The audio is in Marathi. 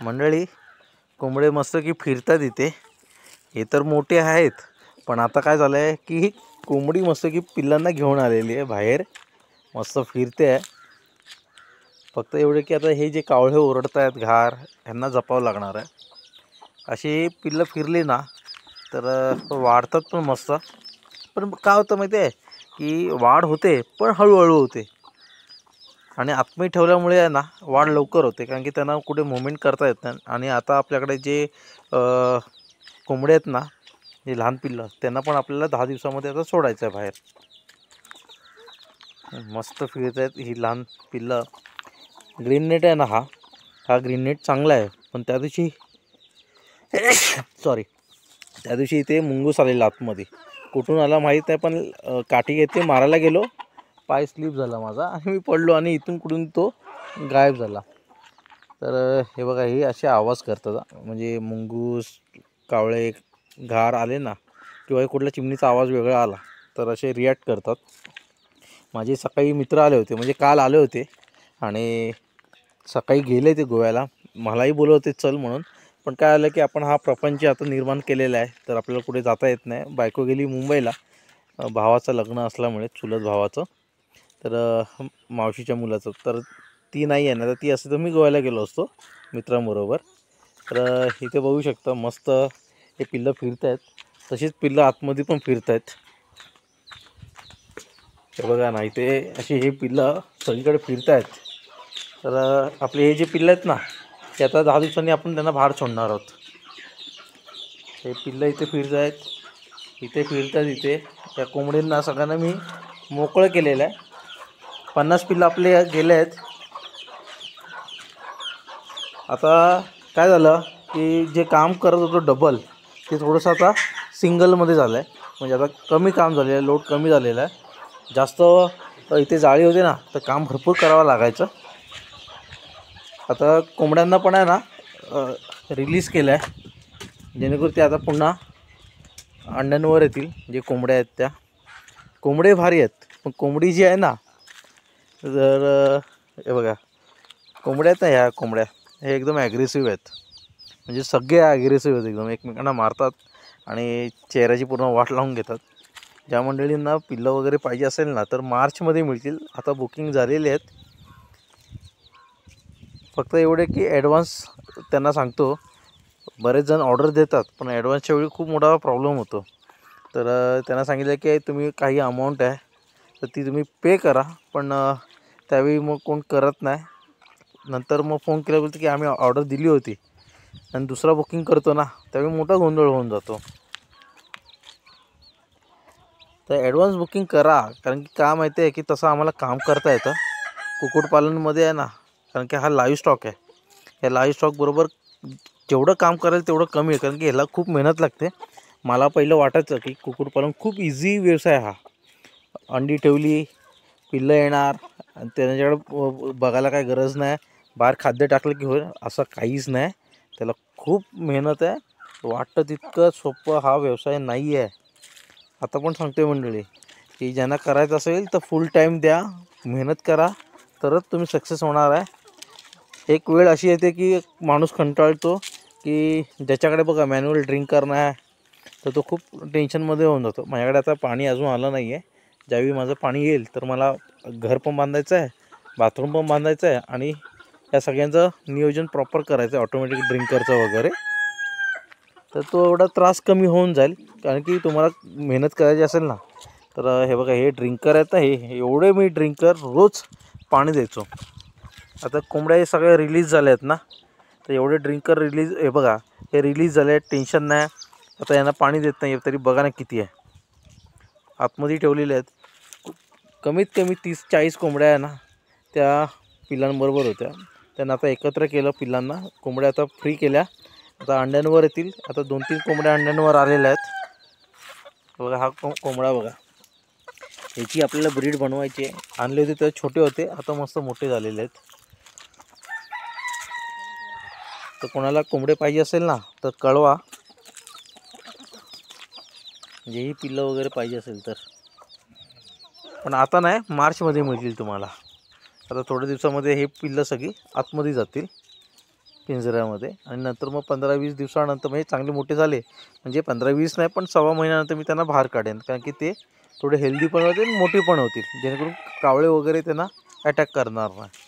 मंडळी, कोंबडे मस्त की फिरतात इथे. हे तर मोठे आहेत, पण आता काय झालं आहे की कोंबडी मस्त की पिल्लांना घेऊन आलेली आहे बाहेर, मस्त फिरते आहे. फक्त एवढे की आता हे जे कावळे ओरडत आहेत घार, यांना जपावं लागणार आहे. अशी पिल्लं फिरली ना तर वाढतात पण मस्त. पण काय होतं माहिती आहे की वाढ होते पण हळूहळू होते, आणि आतमध्ये ठेवल्यामुळे आहे ना वाढ लवकर होते, कारण की त्यांना कुठे मुवमेंट करता येत नाही. आणि आता आपल्याकडे जे कोंबडे आहेत ना, जे लहान पिल्लं, त्यांना पण आपल्याला 10 दिवसामध्ये आता सोडायचं आहे बाहेर. मस्त फिरत आहेत ही लहान पिल्लं. ग्रीन नेट आहे ना, हा ग्रीन नेट चांगला आहे. पण त्या दिवशी इथे मुंगूस आलेला आतमध्ये. कुठून आला माहीत नाही, पण काठी घेते मारायला गेलो, पाय स्लिप झाला माझा आणि मी पडलो आणि इथून कुठून तो गायब झाला. तर हे बघा, हे असे आवाज करतात. म्हणजे मुंगूस, कावळे, घार आले ना, किंवा कुठल्या चिमणीचा आवाज वेगळा आला तर असे रिॲक्ट करतात. माझे सकाळी मित्र आले होते, म्हणजे काल आले होते, आणि सकाळी गेले ते गोव्याला. मलाही बोलवले होते चल म्हणून, पण काय आलं की आपण हा प्रपंच आता निर्माण केलेला आहे, तर आपल्याला कुठे जाता येत नाही. बायको गेली मुंबईला, भावाचं लग्न असल्यामुळे, चुलत भावाचं, तर मावशीच्या मुलाचं. तर ती नाही आहे ना, तर ती असते तर मी गोव्याला गेलो असतो मित्रांबरोबर. तर इथे बघू शकता मस्त हे पिल्लं फिरत आहेत. तशीच पिल्लं आतमध्ये पण फिरत आहेत. हे बघा ना, इथे अशी हे पिल्लं सगळीकडे फिरत आहेत. तर आपले हे जे पिल्लं आहेत ना, ते आता 10 दिवसांनी आपण त्यांना बाहेर सोडणार आहोत. हे पिल्लं इथे फिरत आहेत, इथे फिरतात. इथे त्या कोंबडींना सगळ्यांना मी मोकळं केलेलं आहे. 50 पिल्लं आपले गेले आहेत. आता काय झालं की जे काम करत होतो डबल, ते थोडंसं आता सिंगलमध्ये झालं आहे. म्हणजे आता कमी काम झालेलं आहे, लोड कमी झालेला आहे. जास्त इथे जाळी होते ना, तर काम भरपूर करावं लागायचं. आता कोंबड्यांना पण आहे ना रिलीज केलं आहे, जेणेकरून ते आता पुन्हा अंड्यांवर येतील. जे कोंबड्या आहेत त्या कोंबडे भारी आहेत, पण कोंबडी जी आहे ना, तर हे बघा, कोंबड्या आहेत ना, ह्या कोंबड्या हे एकदम ॲग्रेसिव्ह आहेत. म्हणजे सगळे ॲग्रेसिव्ह आहेत एकदम, एकमेकांना मारतात आणि चेहऱ्याची पूर्ण वाट लावून घेतात. ज्या मंडळींना पिल्लं वगैरे पाहिजे असेल ना, तर मार्चमध्ये मिळतील. आता बुकिंग झालेले आहेत. फक्त एवढे की ॲडव्हान्स त्यांना सांगतो. बरेच जण ऑर्डर देतात, पण ॲडव्हान्सच्या वेळी खूप मोठा प्रॉब्लेम होतो. तर त्यांना सांगितलं की तुम्ही काही अमाऊंट आहे तर ती तुम्ही पे करा, पण त्यावेळी मग कोण करत नाही. नंतर मग फोन केला, बोलतो की आम्ही ऑर्डर दिली होती, आणि दुसरा बुकिंग करतो ना, त्यावेळी मोठा गोंधळ होऊन जातो. तर ॲडव्हान्स बुकिंग करा, कारण की काय माहिती आहे की तसं आम्हाला काम करता येतं कुक्कुटपालनमध्ये आहे ना. कारण की हा लाईव्ह स्टॉक आहे. ह्या लाईव्ह स्टॉकबरोबर जेवढं काम करायचं तेवढं कमी आहे, कारण की ह्याला खूप मेहनत लागते. मला पहिलं वाटायचं की कुक्कुटपालन खूप इझी व्यवसाय हा. अंडी ठेवली, पिल्लं येणार, आणि त्यांच्याकडे बघायला काय गरज नाही, बाहेर खाद्य टाकलं की होईल, असं काहीच नाही. त्याला खूप मेहनत आहे. वाटतं तितकं सोपं हा व्यवसाय नाही आहे. आता पण सांगतोय मंडळी की ज्यांना करायचं असेल तर फुल टाईम द्या, मेहनत करा, तरच तुम्ही सक्सेस होणार आहे. एक वेळ अशी येते की माणूस कंटाळतो, की ज्याच्याकडे बघा मॅन्युअल ड्रिंकर नाही, तर तो खूप टेन्शनमध्ये होऊन जातो. माझ्याकडे आता पाणी अजून आलं नाही आहे. ज्यावेळी माझं पाणी येईल तर मला घर पण बांधायचं आहे, बाथरूम पण बांधायचं आहे, आणि या सगळ्यांचं नियोजन प्रॉपर करायचं आहे, ऑटोमॅटिक ड्रिंकरचं वगैरे. तर तो एवढा त्रास कमी होऊन जाईल. कारण की तुम्हाला मेहनत करायची असेल ना, तर हे बघा, हे ड्रिंकर आहेत. हे एवढे मी ड्रिंकर रोज पाणी द्यायचो. आता कोंबड्या हे सगळे रिलीज झाले आहेत ना, तर एवढे ड्रिंकर रिलीज, हे बघा, हे रिलीज झाले आहेत, टेन्शन नाही. आता यांना पाणी देत नाही, तरी बघा ना किती आहे आतमध्ये ठेवलेले आहेत. कमीत कमी 30-40 कोंबड्या आहे ना, त्या पिल्लांबरोबर होत्या. त्यांना आता एकत्र केलं पिल्लांना. कोंबड्या आता फ्री केल्या, आता अंड्यांवर येतील. आता 2-3 कोंबड्या अंड्यांवर आलेल्या आहेत. बघा, हा कोंबडा बघा, याची आपल्याला ब्रीड बनवायची आहे. आणले होते तर छोटे होते, आता मस्त मोठे झालेले आहेत. तर कोणाला कोंबडे पाहिजे असेल ना, तर कळवा. जेही पिल्लं वगैरे पाहिजे असेल तर. पण आता नाही, मार्चमध्ये मिळतील तुम्हाला. आता थोड्या दिवसामध्ये हे पिल्लं सगळी आतमध्ये जातील. पिंजऱ्यामध्ये. आणि नंतर मग 15-20 दिवसानंतर म्हणजे चांगले मोठे झाले म्हणजे 15-20 नाही पण सव्वा महिन्यानंतर मी त्यांना बाहेर काढेन, कारण की ते थोडे हेल्दी पण होतील, मोठी पण होतील, जेणेकरून कावळे वगैरे त्यांना अटॅक करणार नाही.